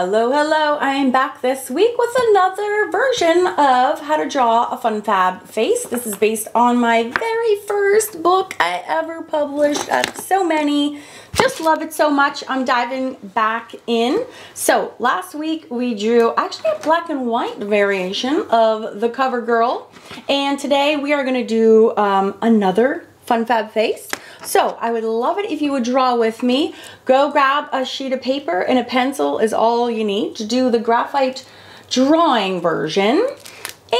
Hello, hello, I am back this week with another version of how to draw a Fun Fab Face. This is based on my very first book I ever published. I have so many, just love it so much. I'm diving back in. So last week we drew actually a black and white variation of the cover girl. And today we are gonna do another Fun Fab Face. So I would love it if you would draw with me. Go grab a sheet of paper and a pencil is all you need to do the graphite drawing version.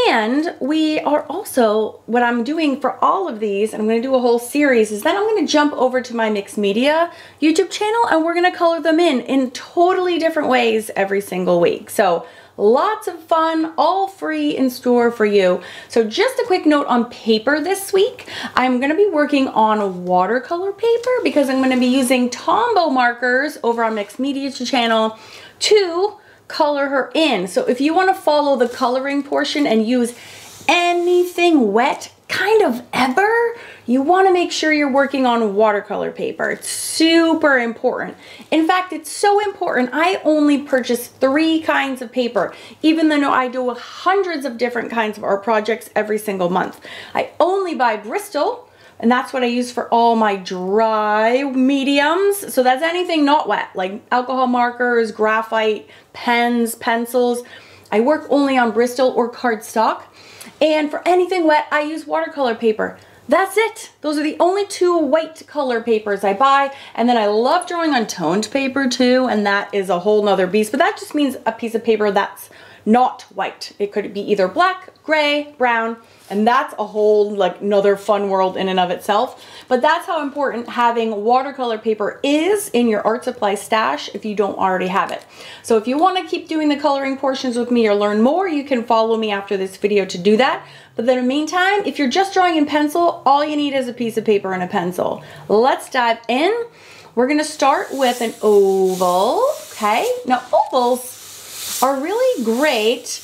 And we are also, what I'm doing for all of these, and I'm going to do a whole series, is then I'm going to jump over to my mixed media YouTube channel and we're going to color them in totally different ways every single week. So lots of fun, all free in store for you. So just a quick note on paper this week. I'm gonna be working on watercolor paper because I'm gonna be using Tombow markers over on Mixed Media channel to color her in. So if you wanna follow the coloring portion and use anything wet kind of ever, you want to make sure you're working on watercolor paper. It's super important. In fact, it's so important, I only purchase 3 kinds of paper, even though I do hundreds of different kinds of art projects every single month. I only buy Bristol, and that's what I use for all my dry mediums. So that's anything not wet, like alcohol markers, graphite, pens, pencils. I work only on Bristol or cardstock. And for anything wet, I use watercolor paper. That's it. Those are the only 2 white color papers I buy. And then I love drawing on toned paper too, and that is a whole nother beast. But that just means a piece of paper that's not white. It could be either black, gray, brown, and that's a whole like another fun world in and of itself. But that's how important having watercolor paper is in your art supply stash if you don't already have it. So if you want to keep doing the coloring portions with me or learn more, you can follow me after this video to do that. But then in the meantime, if you're just drawing in pencil, all you need is a piece of paper and a pencil. Let's dive in. We're going to start with an oval, okay? Now ovals are really great,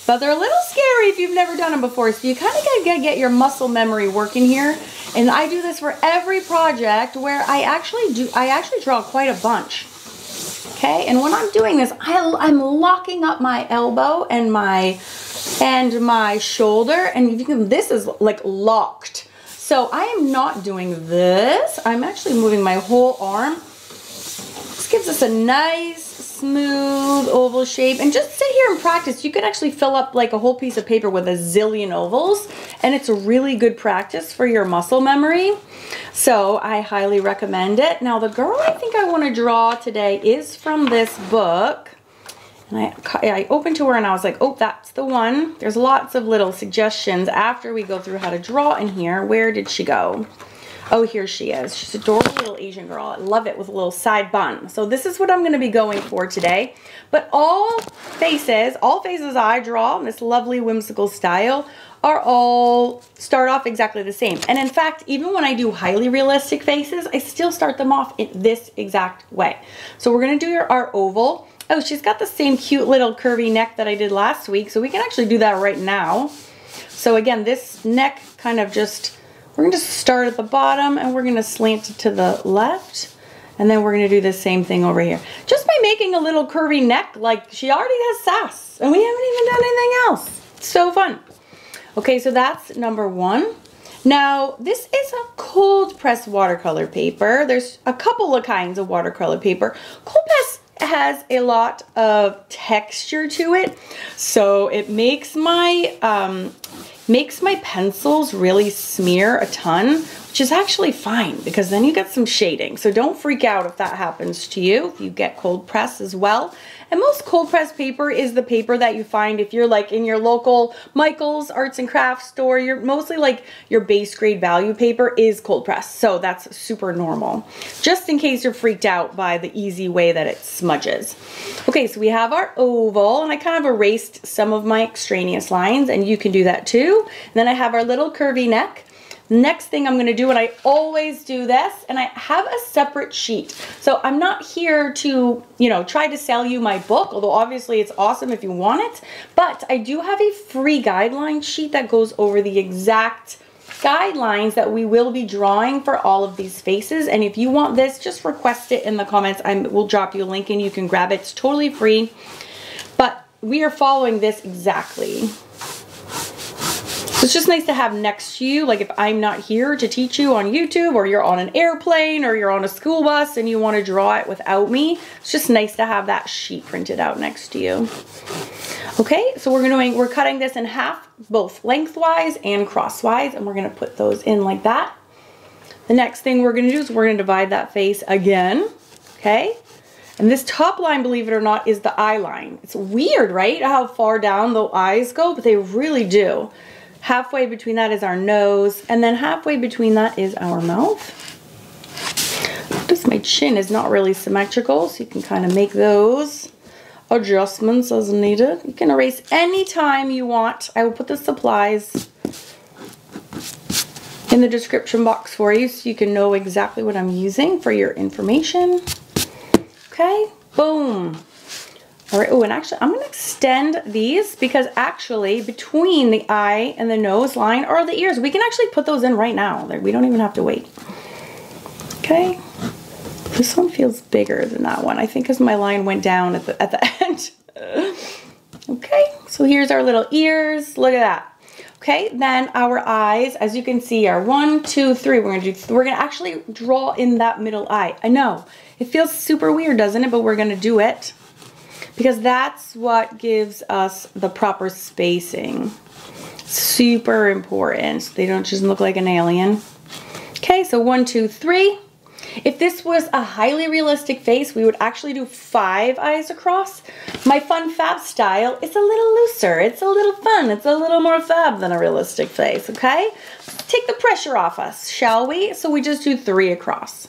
but they're a little scary if you've never done them before. So you kind of gotta get your muscle memory working here. And I do this for every project where I actually draw quite a bunch. Okay, and when I'm doing this, I'm locking up my elbow and my shoulder, and you can, this is like locked. So I am not doing this. I'm actually moving my whole arm. This gives us a nice smooth oval shape, and just sit here and practice. You could actually fill up like a whole piece of paper with a zillion ovals, and it's a really good practice for your muscle memory. So I highly recommend it. Now the girl I think I want to draw today is from this book, and I opened to her and I was like, oh, that's the one. There's lots of little suggestions after we go through how to draw in here. Where did she go? Oh, here she is. She's an adorable little Asian girl. I love it, with a little side bun. So this is what I'm going to be going for today. But all faces I draw in this lovely whimsical style are all start off exactly the same. And in fact, even when I do highly realistic faces, I still start them off in this exact way. So we're going to do our oval. Oh, she's got the same cute little curvy neck that I did last week. So we can actually do that right now. So again, this neck kind of just... we're going to start at the bottom and we're going to slant it to the left. And then we're going to do the same thing over here. Just by making a little curvy neck, like she already has sass. And we haven't even done anything else. It's so fun. Okay, so that's number 1. Now, this is a cold press watercolor paper. There's a couple of kinds of watercolor paper. Cold press has a lot of texture to it. So it makes my pencils really smear a ton, which is actually fine because then you get some shading. So don't freak out if that happens to you, if you get cold press as well. And most cold press paper is the paper that you find if you're like in your local Michael's arts and crafts store. You're mostly like your base grade value paper is cold press. So that's super normal. Just in case you're freaked out by the easy way that it smudges. Okay, so we have our oval, and I kind of erased some of my extraneous lines, and you can do that too. And then I have our little curvy neck. Next thing I'm going to do, and I always do this, and I have a separate sheet. So I'm not here to, you know, try to sell you my book, although obviously it's awesome if you want it. But I do have a free guideline sheet that goes over the exact guidelines that we will be drawing for all of these faces. And if you want this, just request it in the comments. We'll drop you a link and you can grab it. It's totally free. But we are following this exactly. So it's just nice to have next to you. Like if I'm not here to teach you on YouTube, or you're on an airplane, or you're on a school bus and you want to draw it without me, it's just nice to have that sheet printed out next to you. Okay, so we're cutting this in half, both lengthwise and crosswise, and we're gonna put those in like that. The next thing we're gonna do is we're gonna divide that face again, okay? And this top line, believe it or not, is the eye line. It's weird, right? How far down the eyes go, but they really do. Halfway between that is our nose, and then halfway between that is our mouth. Notice my chin is not really symmetrical, so you can kind of make those adjustments as needed. You can erase anytime you want. I will put the supplies in the description box for you so you can know exactly what I'm using for your information. Okay, boom. All right, oh, and actually I'm gonna extend these because actually between the eye and the nose line are the ears. We can actually put those in right now. We don't even have to wait. Okay. This one feels bigger than that one, I think, because my line went down at the end. Okay, so here's our little ears. Look at that. Okay, then our eyes, as you can see, are 1, 2, 3. We're gonna actually draw in that middle eye. I know it feels super weird, doesn't it? But we're gonna do it because that's what gives us the proper spacing. Super important. So they don't just look like an alien. Okay, so 1, 2, 3. If this was a highly realistic face, we would actually do 5 eyes across. My Fun Fab style is a little looser. It's a little fun. It's a little more fab than a realistic face, okay? Take the pressure off us, shall we? So we just do 3 across,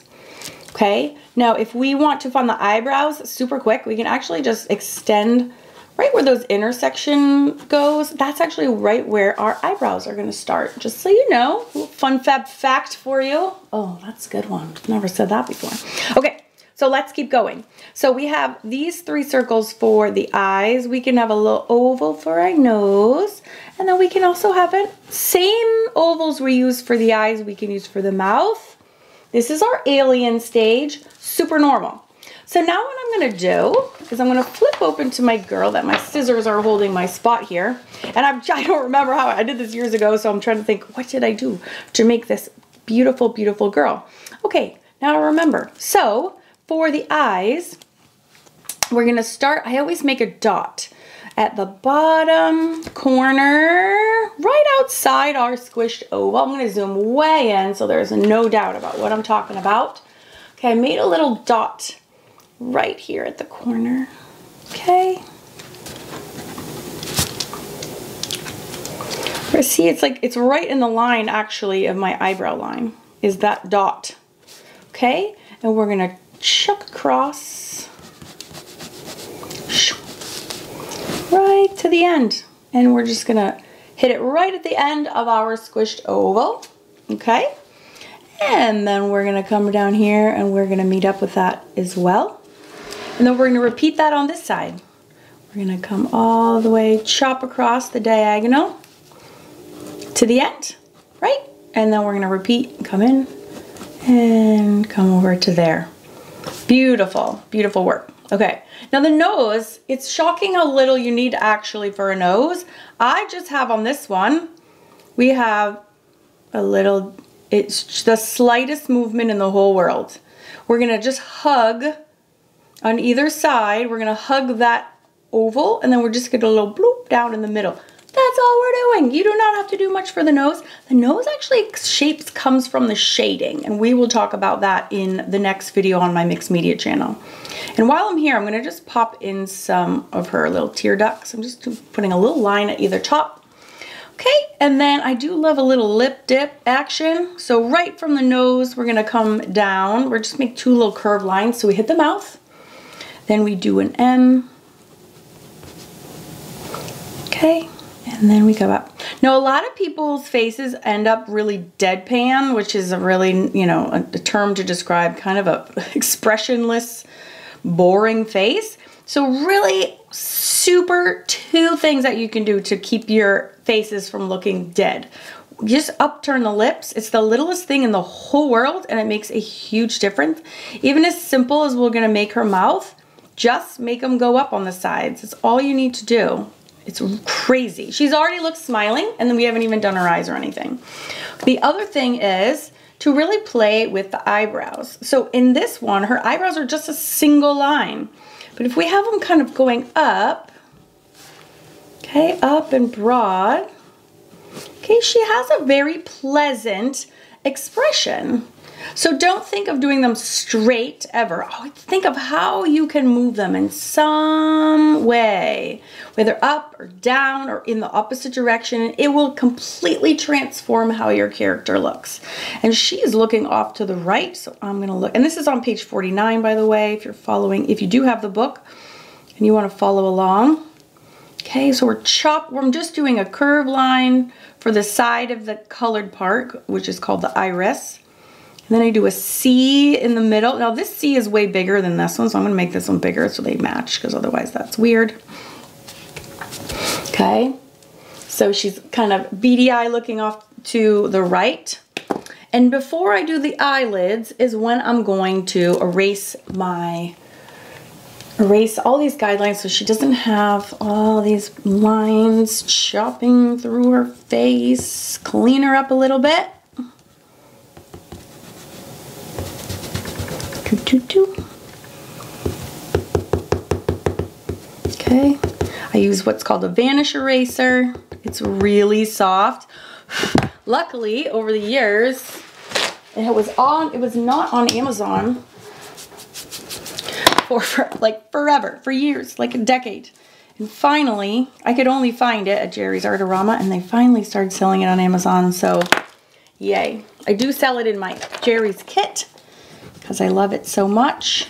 okay? Now, if we want to fund the eyebrows super quick, we can actually just extend right where those intersection goes. That's actually right where our eyebrows are gonna start, just so you know. A little Fun Fab fact for you. Oh, that's a good one. Never said that before. Okay, so let's keep going. So we have these 3 circles for the eyes. We can have a little oval for our nose. And then we can also have it, same ovals we use for the eyes, we can use for the mouth. This is our alien stage, super normal. So now what I'm gonna do is I'm gonna flip open to my girl that my scissors are holding my spot here. And I don't remember how I did this years ago, so I'm trying to think, what did I do to make this beautiful, beautiful girl? Okay, now I remember. So for the eyes, we're gonna start, I always make a dot at the bottom corner, right outside our squished oval. I'm gonna zoom way in so there's no doubt about what I'm talking about. Okay, I made a little dot right here at the corner, okay? See, it's right in the line actually of my eyebrow line, is that dot, okay? And we're gonna chuck across right to the end. And we're just gonna hit it right at the end of our squished oval, okay? And then we're gonna come down here and we're gonna meet up with that as well. And then we're gonna repeat that on this side. We're gonna come all the way, chop across the diagonal to the end, right? And then we're gonna repeat, come in and come over to there. Beautiful, beautiful work. Okay, now the nose, it's shocking how little you need actually for a nose. I just have on this one, we have a little, it's the slightest movement in the whole world. We're gonna just hug on either side. We're gonna hug that oval and then we're just gonna do a little bloop down in the middle. That's all we're doing. You do not have to do much for the nose. The nose actually shapes comes from the shading, and we will talk about that in the next video on my mixed media channel. And while I'm here, I'm gonna just pop in some of her little tear ducts. I'm just putting a little line at either top. Okay, and then I do love a little lip dip action. So right from the nose, we're gonna come down. We're just make 2 little curved lines. So we hit the mouth, then we do an M. Okay. And then we go up. Now, a lot of people's faces end up really deadpan, which is a really, you know, a term to describe kind of a expressionless, boring face. So really super 2 things that you can do to keep your faces from looking dead. just upturn the lips. It's the littlest thing in the whole world, and it makes a huge difference. Even as simple as we're gonna make her mouth, just make them go up on the sides. It's all you need to do. It's crazy. She's already looked smiling, and then we haven't even done her eyes or anything. The other thing is to really play with the eyebrows. So in this one, her eyebrows are just a single line. But if we have them kind of going up, okay, up and broad, okay, she has a very pleasant expression. So don't think of doing them straight ever. Always think of how you can move them in some way, whether up or down or in the opposite direction. It will completely transform how your character looks. And she is looking off to the right, so I'm gonna look. And this is on page 49, by the way, if you're following, if you do have the book and you wanna follow along. Okay, so I'm just doing a curved line for the side of the colored part, which is called the iris. And then I do a C in the middle. Now this C is way bigger than this one, so I'm gonna make this one bigger so they match, because otherwise that's weird. Okay, so she's kind of beady eye looking off to the right. And before I do the eyelids is when I'm going to erase all these guidelines so she doesn't have all these lines chopping through her face. Clean her up a little bit. Okay, I use what's called a vanish eraser. It's really soft. Luckily, over the years, it was not on Amazon for like forever, for years, like a decade. And finally, I could only find it at Jerry's Artorama, and they finally started selling it on Amazon, so yay. I do sell it in my Jerry's kit, because I love it so much.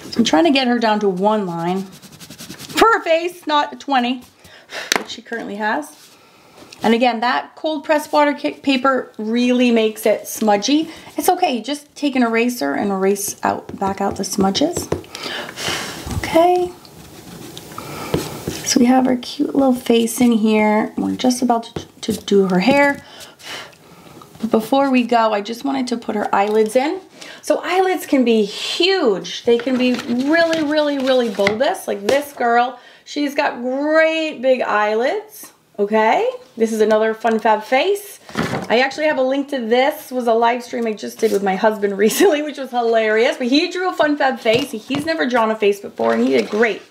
So I'm trying to get her down to one line for her face, not 20, which she currently has. And again, that cold pressed water paper really makes it smudgy. It's okay, you just take an eraser and erase back out the smudges. Okay. So we have our cute little face in here. We're just about to do her hair. But before we go, I just wanted to put her eyelids in. So eyelids can be huge. They can be really, really, really bulbous. Like this girl, she's got great big eyelids. Okay, this is another Fun Fab Face. I actually have a link to this. It was a live stream I just did with my husband recently, which was hilarious. But he drew a Fun Fab Face. He's never drawn a face before, and he did great.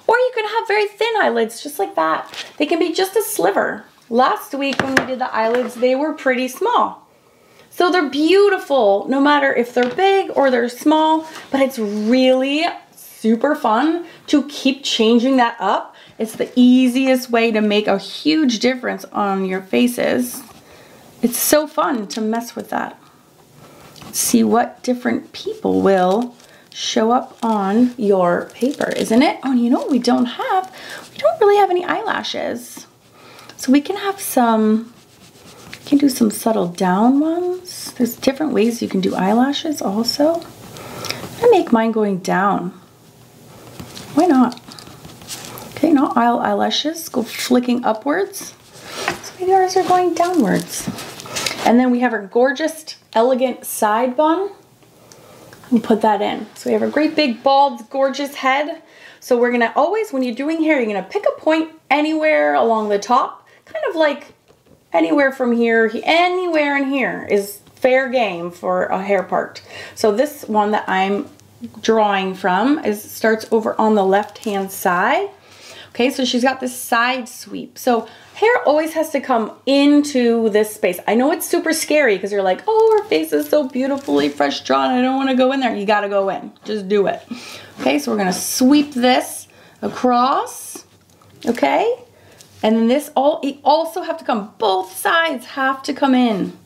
Or you can have very thin eyelids, just like that. They can be just a sliver. Last week when we did the eyelids, they were pretty small. So they're beautiful, no matter if they're big or they're small, but it's really super fun to keep changing that up. It's the easiest way to make a huge difference on your faces. It's so fun to mess with that. See what different people will show up on your paper, isn't it? Oh, and you know what we don't have? We don't really have any eyelashes. So we can have some, you can do some subtle down ones. There's different ways you can do eyelashes also. I'm gonna make mine going down. Why not? Okay, not eyelashes, go flicking upwards. So maybe ours are going downwards. And then we have our gorgeous, elegant side bun. And put that in. So we have a great big, bald, gorgeous head. So we're gonna always, when you're doing hair, you're gonna pick a point anywhere along the top. Kind of like anywhere from here, anywhere in here is fair game for a hair part. So this one that I'm drawing from starts over on the left-hand side. Okay, so she's got this side sweep. So hair always has to come into this space. I know it's super scary because you're like, oh, her face is so beautifully fresh drawn. I don't want to go in there. You got to go in. Just do it. Okay, so we're going to sweep this across. Okay, and then this also have to come. Both sides have to come in.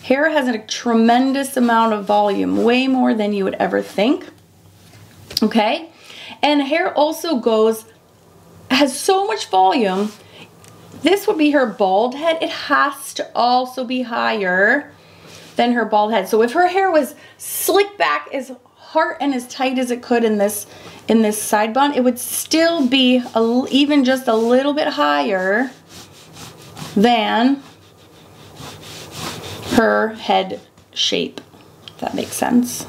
Hair has a tremendous amount of volume, way more than you would ever think. Okay, and hair also has so much volume. This would be her bald head. It has to also be higher than her bald head. So if her hair was slicked back as hard and as tight as it could in this side bun, it would still be even just a little bit higher than her head shape, if that makes sense.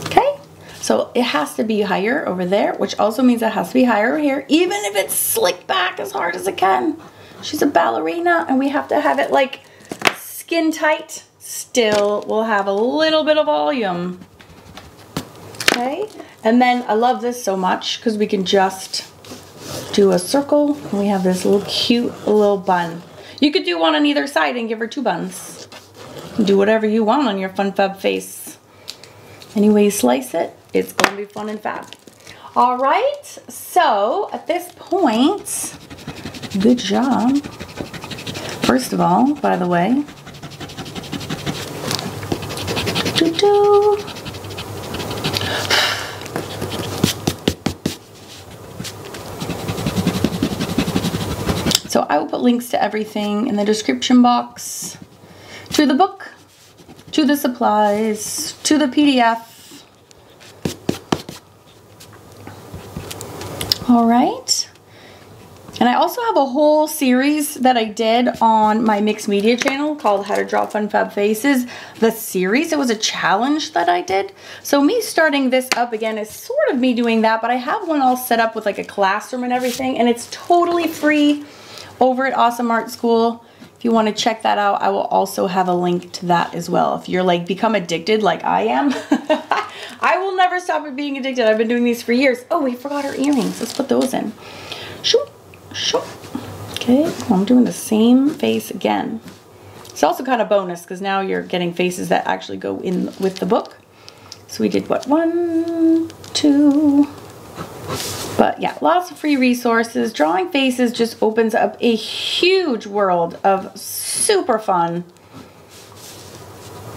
Okay, so it has to be higher over there, which also means it has to be higher over here, even if it's slicked back as hard as it can. She's a ballerina and we have to have it like skin tight. Still, we'll have a little bit of volume. Okay, and then I love this so much because we can just do a circle and we have this little cute little bun. You could do one on either side and give her 2 buns. Do whatever you want on your Fun Fab face. Any way you slice it, it's gonna be fun and fab. All right, so at this point, good job. First of all, by the way, so I will put links to everything in the description box, to the book, to the supplies, to the PDF. All right. And I also have a whole series that I did on my mixed media channel called How to Draw Fun Fab Faces. The series, it was a challenge that I did. So me starting this up again is sort of me doing that, but I have one all set up with like a classroom and everything, and it's totally free over at Awesome Art School. If you want to check that out, I will also have a link to that as well. If you're like become addicted like I am, I will never stop at being addicted. I've been doing these for years. Oh, we forgot our earrings. Let's put those in. Shoop. Okay, I'm doing the same face again. It's also kind of bonus because now you're getting faces that actually go in with the book. So we did what, 1, 2, but yeah, lots of free resources. Drawing faces just opens up a huge world of super fun.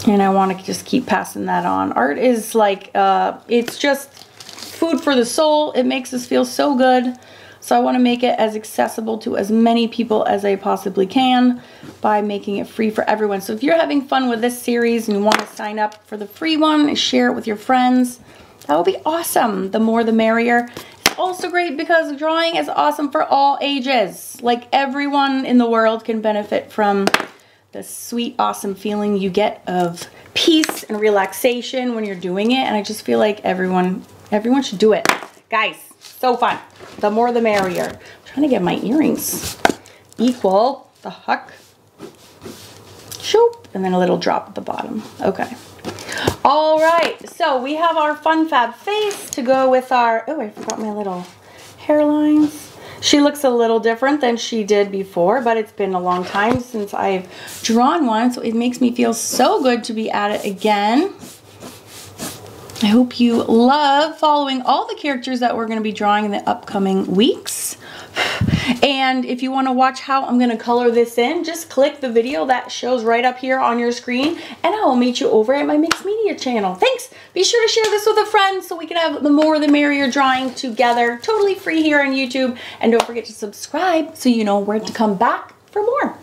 And I want to just keep passing that on. Art is like, it's just food for the soul. It makes us feel so good. So I want to make it as accessible to as many people as I possibly can by making it free for everyone. So if you're having fun with this series and you want to sign up for the free one and share it with your friends, that would be awesome. The more the merrier. It's also great because drawing is awesome for all ages. Like everyone in the world can benefit from the sweet, awesome feeling you get of peace and relaxation when you're doing it. And I just feel like everyone should do it. Guys, so fun. The more the merrier. I'm trying to get my earrings equal. The heck. Shoop. And then a little drop at the bottom. Okay. All right. So we have our Fun Fab face to go with our... Oh, I forgot my little hairlines. She looks a little different than she did before, but it's been a long time since I've drawn one, so it makes me feel so good to be at it again. I hope you love following all the characters that we're going to be drawing in the upcoming weeks. And if you want to watch how I'm going to color this in, just click the video that shows right up here on your screen, and I will meet you over at my mixed media channel. Thanks. Be sure to share this with a friend so we can have the more the merrier drawing together. Totally free here on YouTube. And don't forget to subscribe so you know where to come back for more.